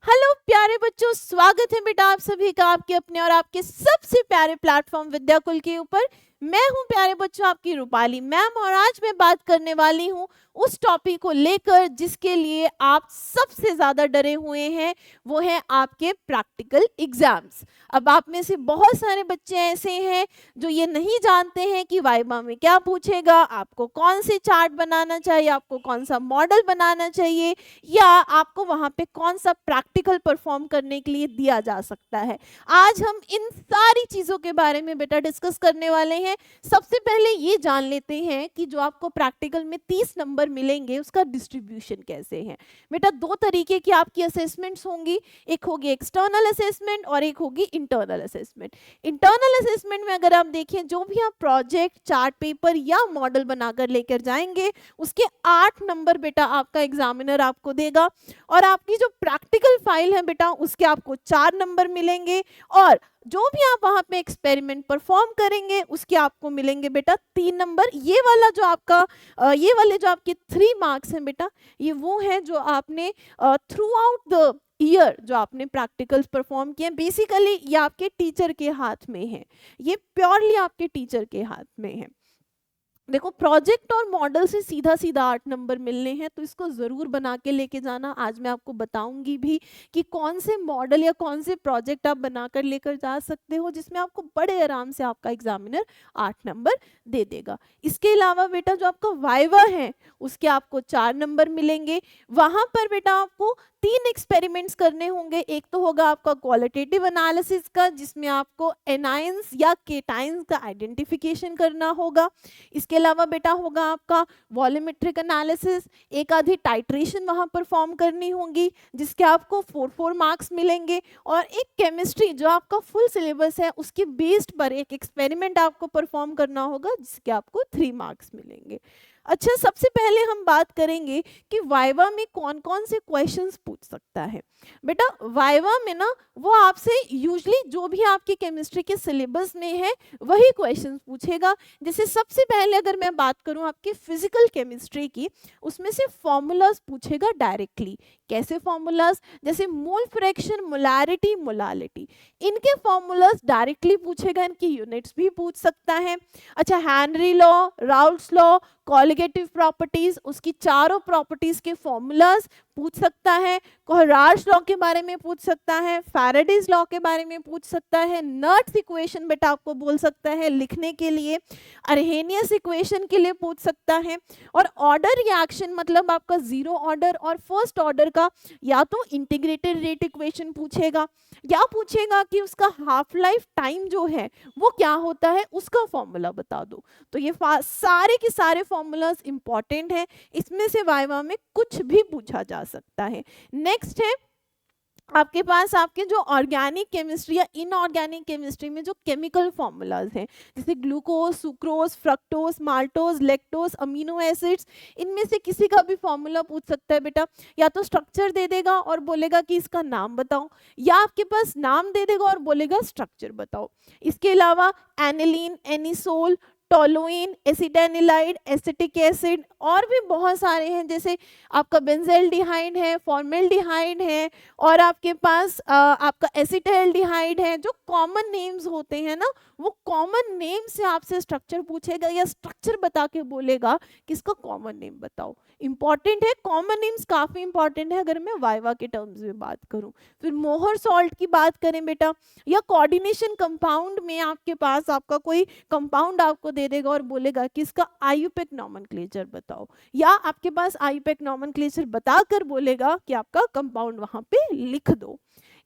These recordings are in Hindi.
हेलो प्यारे बच्चों, स्वागत है बेटा आप सभी का आपके अपने और आपके सबसे प्यारे प्लेटफॉर्म विद्याकुल के ऊपर। मैं हूं प्यारे बच्चों आपकी रूपाली मैम और आज मैं बात करने वाली हूं उस टॉपिक को लेकर जिसके लिए आप सबसे ज्यादा डरे हुए हैं, वो है आपके प्रैक्टिकल एग्जाम्स। अब आप में से बहुत सारे बच्चे ऐसे हैं जो ये नहीं जानते हैं कि वाइवा में क्या पूछेगा, आपको कौन से चार्ट बनाना चाहिए, आपको कौन सा मॉडल बनाना चाहिए या आपको वहां पे कौन सा प्रैक्टिकल परफॉर्म करने के लिए दिया जा सकता है। आज हम इन सारी चीजों के बारे में बेटा डिस्कस करने वाले हैं। सबसे पहले ये जान लेते हैं कि जो आपको प्रैक्टिकल में 30 नंबर मिलेंगे उसका डिस्ट्रीब्यूशन कैसे है। बेटा दो तरीके की आपकी असेसमेंट्स होंगी, एक होगी एक्सटर्नल असेसमेंट और एक होगी इंटरनल असेसमेंट। इंटरनल असेसमेंट में अगर आप देखें जो भी आप प्रोजेक्ट, चार्ट पेपर या मॉडल बनाकर लेकर जाएंगे उसके 8 नंबर बेटा आपका एग्जामिनर आपको देगा और आपकी जो प्रैक्टिकल फाइल है बेटा उसके आपको 4 नंबर मिलेंगे और जो भी आप वहां पे एक्सपेरिमेंट परफॉर्म करेंगे उसके आपको मिलेंगे बेटा 3 नंबर। ये वाला जो आपका ये वाले जो आपके 3 मार्क्स हैं बेटा, ये वो है जो आपने थ्रू आउट द ईयर जो आपने प्रैक्टिकल्स परफॉर्म किए। बेसिकली ये आपके टीचर के हाथ में है, ये प्योरली आपके टीचर के हाथ में है। देखो प्रोजेक्ट और मॉडल से सीधा सीधा 8 नंबर मिलने हैं तो इसको ज़रूर बना के लेके जाना। आज मैं आपको बताऊंगी भी कि कौन से मॉडल या कौन से प्रोजेक्ट आप बनाकर लेकर जा सकते हो जिसमें आपको बड़े आराम से आपका एग्जामिनर 8 नंबर दे देगा। इसके अलावा बेटा जो आपका वाइवा है उसके आपको 4 नंबर मिलेंगे। वहां पर बेटा आपको 3 एक्सपेरिमेंट्स करने होंगे। एक तो होगा आपका क्वालिटेटिव एनालिसिस का जिसमें आपको एनाइंस या केटाइंस का आइडेंटिफिकेशन करना होगा। इसके अलावा बेटा होगा आपका वॉल्यूमेट्रिक एनालिसिस, एक आधी टाइट्रेशन वहां परफॉर्म करनी होगी जिसके आपको 4 मार्क्स मिलेंगे और एक केमिस्ट्री जो आपका फुल सिलेबस है उसके बेस्ड पर एक एक्सपेरिमेंट आपको परफॉर्म करना होगा जिसके आपको 3 मार्क्स मिलेंगे। अच्छा, सबसे पहले हम बात करेंगे कि वाइवा में कौन कौन से क्वेश्चंस पूछ सकता है। बेटा वाइवा में ना वो आपसे यूजुअली जो भी आपके केमिस्ट्री के सिलेबस में है वही क्वेश्चंस पूछेगा। जैसे सबसे पहले अगर मैं बात करूं आपके फिजिकल केमिस्ट्री की, उसमें से फॉर्मूलाज पूछेगा डायरेक्टली। कैसे फॉर्मूलाज? जैसे मोल फ्रैक्शन, मोलारिटी, मोलालिटी, इनके फॉर्मूलाज डायरेक्टली पूछेगा, इनकी यूनिट्स भी पूछ सकता है। अच्छा, Henry law, Raoult's law, colligative properties, उसकी चारों प्रॉपर्टीज के फॉर्मूलाज पूछ सकता है। कोहरार्श लॉ के बारे में पूछ सकता है, फैराडेज लॉ के बारे में पूछ सकता है, नर्ट्स इक्वेशन बेटा आपको बोल सकता है लिखने के लिए, अरहेनियस इक्वेशन के लिए पूछ सकता है। और ऑर्डर रिएक्शन मतलब आपका जीरो ऑर्डर और फर्स्ट ऑर्डर का या तो इंटीग्रेटेड रेट इक्वेशन पूछेगा या पूछेगा कि उसका हाफ लाइफ टाइम जो है वो क्या होता है, उसका फॉर्मूला बता दो। तो ये सारे के सारे फॉर्मूलाज इंपॉर्टेंट है, इसमें से वाइवा में कुछ भी पूछा जा सकता है। नेक्स्ट है आपके पास आपके जो ऑर्गेनिक केमिस्ट्री या इनऑर्गेनिक केमिस्ट्री में जो केमिकल फॉर्मूलाज हैं जैसे glucose, sucrose, fructose, maltose, lactose, amino acids, इनमें से किसी का भी फॉर्मूला पूछ सकता है बेटा। या तो स्ट्रक्चर दे देगा और बोलेगा कि इसका नाम बताओ, या आपके पास नाम दे देगा और बोलेगा स्ट्रक्चर बताओ। इसके अलावा aniline, anisole, toluene, acetanilide, acetic acid और भी बहुत सारे हैं, जैसे आपका बेंजल्डिहाइड है, फॉर्मेल्डिहाइड है और आपके पास आपका एसिटाल्डिहाइड है। जो कॉमन नेम्स होते हैं ना, वो कॉमन नेम से आपसे स्ट्रक्चर पूछेगा या स्ट्रक्चर बता के बोलेगा कि इसका कॉमन नेम बताओ। इंपॉर्टेंट है, कॉमन नेम्स काफी इंपॉर्टेंट है अगर मैं वाइवा के टर्म्स में बात करूं। फिर मोहर सॉल्ट की बात करें बेटा, या कोऑर्डिनेशन कंपाउंड में आपके पास आपका कोई कंपाउंड आपको दे देगा और बोलेगा कि इसका आयुपेक नॉमेनक्लेचर बताओ, या आपके पास आयुपेक नॉमेनक्लेचर बताकर बोलेगा कि आपका कंपाउंड वहां पे लिख दो।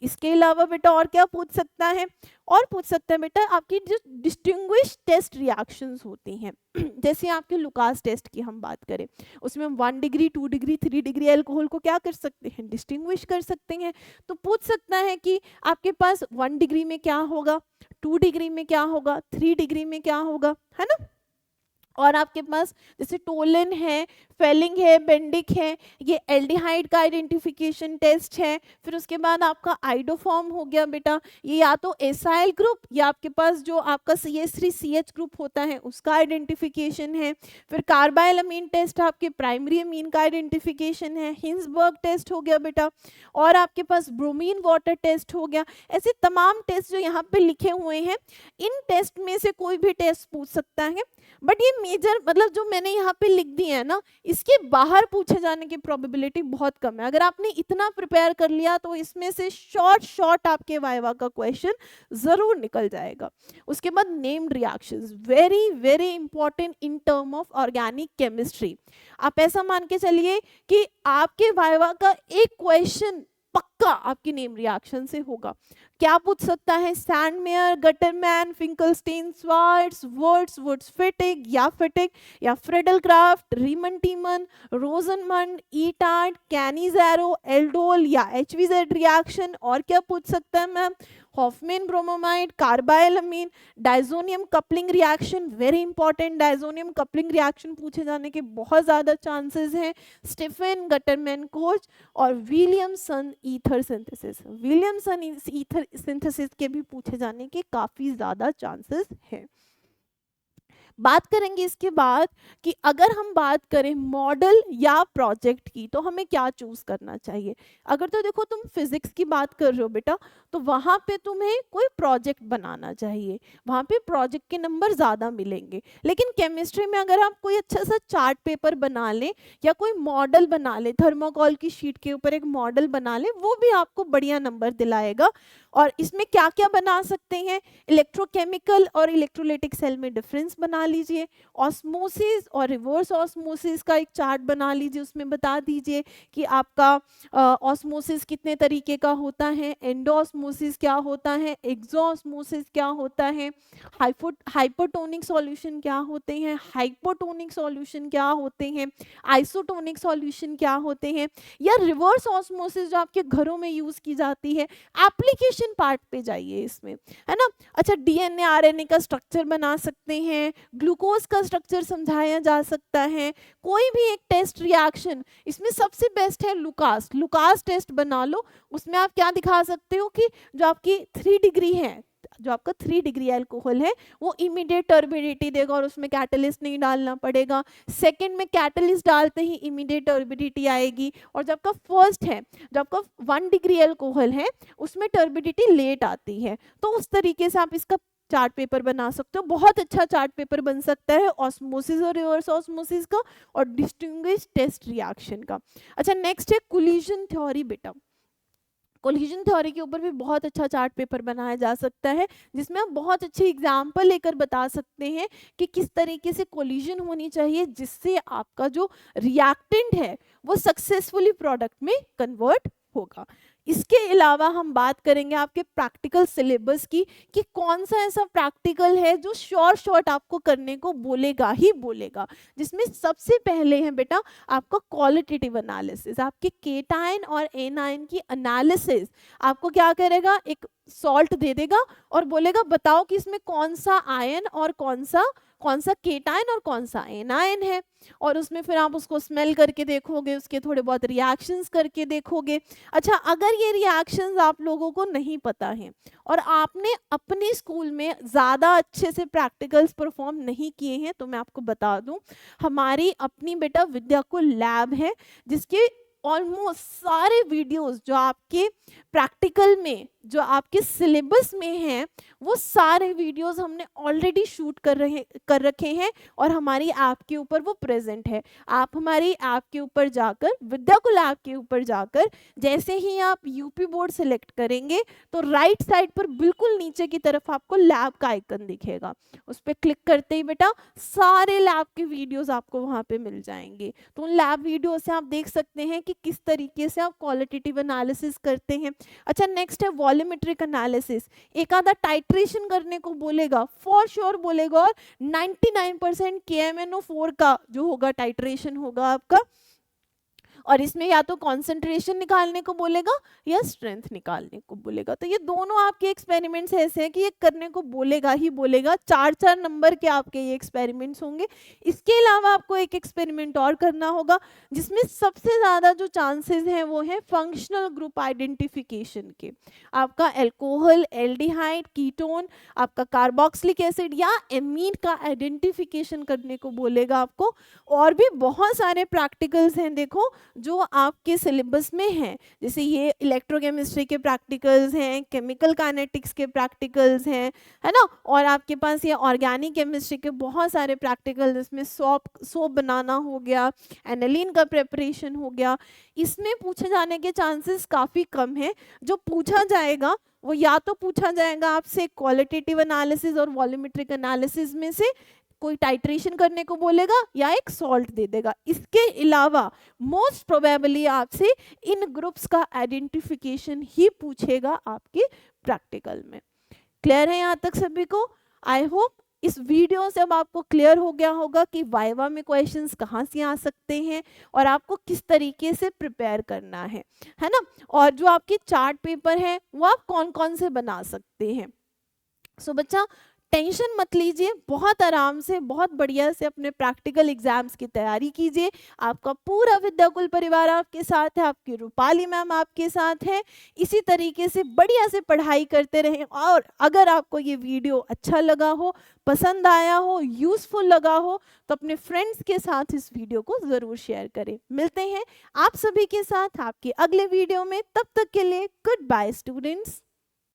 इसके अलावा बेटा और क्या पूछ सकता है? और पूछ सकता है बेटा आपकी जो डिस्टिंग्विश टेस्ट रिएक्शंस होती हैं जैसे आपके लुकास टेस्ट की हम बात करें, उसमें हम 1 डिग्री, 2 डिग्री, 3 डिग्री अल्कोहल को क्या कर सकते हैं? डिस्टिंग्विश कर सकते हैं। तो पूछ सकता है कि आपके पास 1 डिग्री में क्या होगा, 2 डिग्री में क्या होगा, 3 डिग्री में क्या होगा, है ना। और आपके पास जैसे टोलन है, फेलिंग है, बेंडिक है, ये एल्डिहाइड का आइडेंटिफिकेशन टेस्ट है। फिर उसके बाद आपका आइडोफॉर्म हो गया बेटा, ये या तो एसाइल ग्रुप या आपके पास जो आपका CH3CH ग्रुप होता है उसका आइडेंटिफिकेशन है। फिर कार्बाइल अमीन टेस्ट आपके प्राइमरी अमीन का आइडेंटिफिकेशन है। हिंसबर्ग टेस्ट हो गया बेटा, और आपके पास ब्रोमीन वाटर टेस्ट हो गया। ऐसे तमाम टेस्ट जो यहाँ पे लिखे हुए हैं, इन टेस्ट में से कोई भी टेस्ट पूछ सकता है, बट ये मेजर मतलब जो मैंने यहाँ पे लिख दिए है ना, इसके बाहर पूछे जाने की प्रोबेबिलिटी बहुत कम है। अगर आपने इतना प्रिपेयर कर लिया तो इसमें से शॉर्ट आपके वाइवा का क्वेश्चन जरूर निकल जाएगा। उसके बाद named reactions, very very important in term of organic chemistry. आप ऐसा मान के चलिए कि आपके वाइवा का एक क्वेश्चन पक्का आपकी नेम रिएक्शन से होगा। क्या पूछ सकता है? Sandmeyer, Gattermann, Finkelstein, Swarts, Wurtz Fittig या Friedel Crafts, Reimer Tiemann, Rosenmund, Etard, Cannizzaro, aldol या HVZ रिएक्शन। और क्या पूछ सकता है ma'am? Hofmann bromamide, carbylamine, diazonium coupling reaction, very important, diazonium coupling reaction पूछे जाने के बहुत ज्यादा चांसेस हैं। स्टीफन गटरमैन कोच और Williamson ether synthesis, Williamson ether synthesis के भी पूछे जाने के काफी ज्यादा चांसेस हैं। बात करेंगे इसके बाद कि अगर हम बात करें मॉडल या प्रोजेक्ट की, तो हमें क्या चूज करना चाहिए। अगर तो देखो तुम फिजिक्स की बात कर रहे हो बेटा, तो वहां पे तुम्हें कोई प्रोजेक्ट बनाना चाहिए, वहां पे प्रोजेक्ट के नंबर ज्यादा मिलेंगे। लेकिन केमिस्ट्री में अगर आप कोई अच्छा सा चार्ट पेपर बना ले या कोई मॉडल बना ले, थर्मोकॉल की शीट के ऊपर एक मॉडल बना ले, वो भी आपको बढ़िया नंबर दिलाएगा। और इसमें क्या क्या बना सकते हैं? इलेक्ट्रोकेमिकल और इलेक्ट्रोलाइटिक सेल में डिफरेंस बना लीजिए, ऑस्मोसिस और रिवर्स ऑस्मोसिस का एक चार्ट बना लीजिए, उसमें बता दीजिए कि आपका ऑस्मोसिस कितने तरीके का होता है, एंडो ऑस्मोसिस क्या होता है, एक्सो ऑस्मोसिस क्या होता है, हाइपोटोनिक सॉल्यूशन क्या होते हैं, हाइपोटोनिक सॉल्यूशन क्या होते हैं, आइसोटोनिक सॉल्यूशन क्या होते हैं, या रिवर्स ऑस्मोसिस जो आपके घरों में यूज की जाती है। एप्लीकेशन पार्ट पे जाइए इसमें, है ना। अच्छा, DNA RNA का स्ट्रक्चर बना सकते हैं, ग्लूकोज का स्ट्रक्चर समझाया जा सकता है, कोई भी एक टेस्ट रिएक्शन, इसमें सबसे बेस्ट है लुकास टेस्ट बना लो। उसमें आप क्या दिखा सकते हो कि जो आपकी 3 डिग्री है, जो आपका 3 डिग्री अल्कोहल है, वो इमीडिएट टर्बिडिटी देगा और उसमें कैटलिस्ट नहीं डालना पड़ेगा। सेकंड में कैटलिस्ट डालते ही इमीडिएट टर्बिडिटी आएगी। और जब आपका फर्स्ट है, जब आपका 1 डिग्री अल्कोहल है, उसमें टर्बिडिटी लेट आती है। तो उस तरीके से आप इसका चार्ट पेपर बना सकते हो। बहुत अच्छा चार्ट पेपर बन सकता है ऑस्मोसिस और रिवर्स ऑस्मोसिस का और डिस्टिंग्विश टेस्ट रिएक्शन का। अच्छा, नेक्स्ट है कोलिजन थ्योरी बेटा। कोलिजन थ्योरी के ऊपर भी बहुत अच्छा चार्ट पेपर बनाया जा सकता है, जिसमें आप बहुत अच्छे एग्जाम्पल लेकर बता सकते हैं कि किस तरीके से कोलिजन होनी चाहिए जिससे आपका जो रिएक्टेंट है वो सक्सेसफुली प्रोडक्ट में कन्वर्ट होगा। इसके अलावा हम बात करेंगे आपके प्रैक्टिकल सिलेबस की, कि कौन सा ऐसा प्रैक्टिकल है जो शॉर्ट आपको करने को बोलेगा ही बोलेगा, जिसमें सबसे पहले है बेटा आपका क्वालिटेटिव एनालिसिस, आपके केटाइन और एनाइन की एनालिसिस। आपको क्या करेगा, एक सॉल्ट दे देगा और बोलेगा बताओ कि इसमें कौन सा आयन और कौन सा केटाइन और कौन सा एनाइन है, और उसमें फिर आप उसको स्मेल करके देखोगे, उसके थोड़े बहुत रिएक्शंस करके देखोगे। अच्छा, अगर ये रिएक्शंस आप लोगों को नहीं पता है और आपने अपने स्कूल में ज़्यादा अच्छे से प्रैक्टिकल्स परफॉर्म नहीं किए हैं, तो मैं आपको बता दूं, हमारी अपनी बेटा विद्याकुल लैब है, जिसके ऑलमोस्ट सारे वीडियोस जो आपके प्रैक्टिकल में, जो आपके सिलेबस में हैं, वो सारे वीडियोस हमने ऑलरेडी शूट कर रखे हैं और हमारी ऐप के ऊपर वो प्रेजेंट है। आप हमारी ऐप के ऊपर जाकर, विद्याकुल ऐप के ऊपर जाकर, जैसे ही आप यूपी बोर्ड सेलेक्ट करेंगे तो राइट साइड पर बिल्कुल नीचे की तरफ आपको लैब का आइकन दिखेगा। उस पर क्लिक करते ही बेटा सारे लैब के वीडियोस आपको वहाँ पे मिल जाएंगे। तो उन लैब वीडियो से आप देख सकते हैं कि किस तरीके से आप क्वालिटेटिव एनालिसिस करते हैं। अच्छा, नेक्स्ट है वॉल्यूमेट्रिक एनालिसिस। एक आधा टाइट्रेशन करने को बोलेगा, फॉर श्योर बोलेगा, और 99% KMnO4 का जो होगा टाइट्रेशन होगा आपका, और इसमें या तो कंसंट्रेशन निकालने को बोलेगा या स्ट्रेंथ निकालने को बोलेगा। तो ये दोनों आपके एक्सपेरिमेंट्स ऐसे हैं कि ये करने को बोलेगा ही बोलेगा। 4-4 नंबर के आपके ये एक्सपेरिमेंट्स होंगे। इसके अलावा आपको एक एक्सपेरिमेंट और करना होगा जिसमें सबसे ज़्यादा जो चांसेस हैं वो है फंक्शनल ग्रुप आइडेंटिफिकेशन के। आपका एल्कोहल, एल्डिहाइड, कीटोन, आपका कार्बोक्सिलिक एसिड या एमीन का आइडेंटिफिकेशन करने को बोलेगा आपको। और भी बहुत सारे प्रैक्टिकल्स हैं देखो जो आपके सिलेबस में हैं, जैसे ये इलेक्ट्रोकेमिस्ट्री के प्रैक्टिकल्स हैं, केमिकल काइनेटिक्स के प्रैक्टिकल्स हैं, है ना। और आपके पास ये ऑर्गेनिक केमिस्ट्री के बहुत सारे प्रैक्टिकल, जिसमें सोप बनाना हो गया, एनालिन का प्रिपरेशन हो गया। इसमें पूछे जाने के चांसेस काफ़ी कम है। जो पूछा जाएगा वो या तो पूछा जाएगा आपसे क्वालिटेटिव एनालिसिस और वॉल्यूमेट्रिक एनालिसिस में से कोई टाइट्रेशन करने को बोलेगा या एक सॉल्ट दे देगा। इसके अलावा मोस्ट प्रोबेबली आपसे इन ग्रुप्स का आइडेंटिफिकेशन ही पूछेगा आपके प्रैक्टिकल में। क्लियर है यहाँ तक सभी को? आई होप इस वीडियो से अब आपको क्लियर हो गया होगा कि वाइवा में क्वेश्चंस कहाँ से आ सकते हैं और आपको किस तरीके से प्रिपेयर करना है ना। और जो आपके चार्ट पेपर है वो आप कौन कौन से बना सकते हैं। सो बच्चा टेंशन मत लीजिए, बहुत आराम से बहुत बढ़िया से अपने प्रैक्टिकल एग्जाम्स की तैयारी कीजिए। आपका पूरा विद्याकुल परिवार आपके साथ है, आपकी रूपाली मैम आपके साथ है। इसी तरीके से बढ़िया से पढ़ाई करते रहें। और अगर आपको ये वीडियो अच्छा लगा हो, पसंद आया हो, यूजफुल लगा हो तो अपने फ्रेंड्स के साथ इस वीडियो को ज़रूर शेयर करें। मिलते हैं आप सभी के साथ आपके अगले वीडियो में, तब तक के लिए गुड बाय स्टूडेंट्स।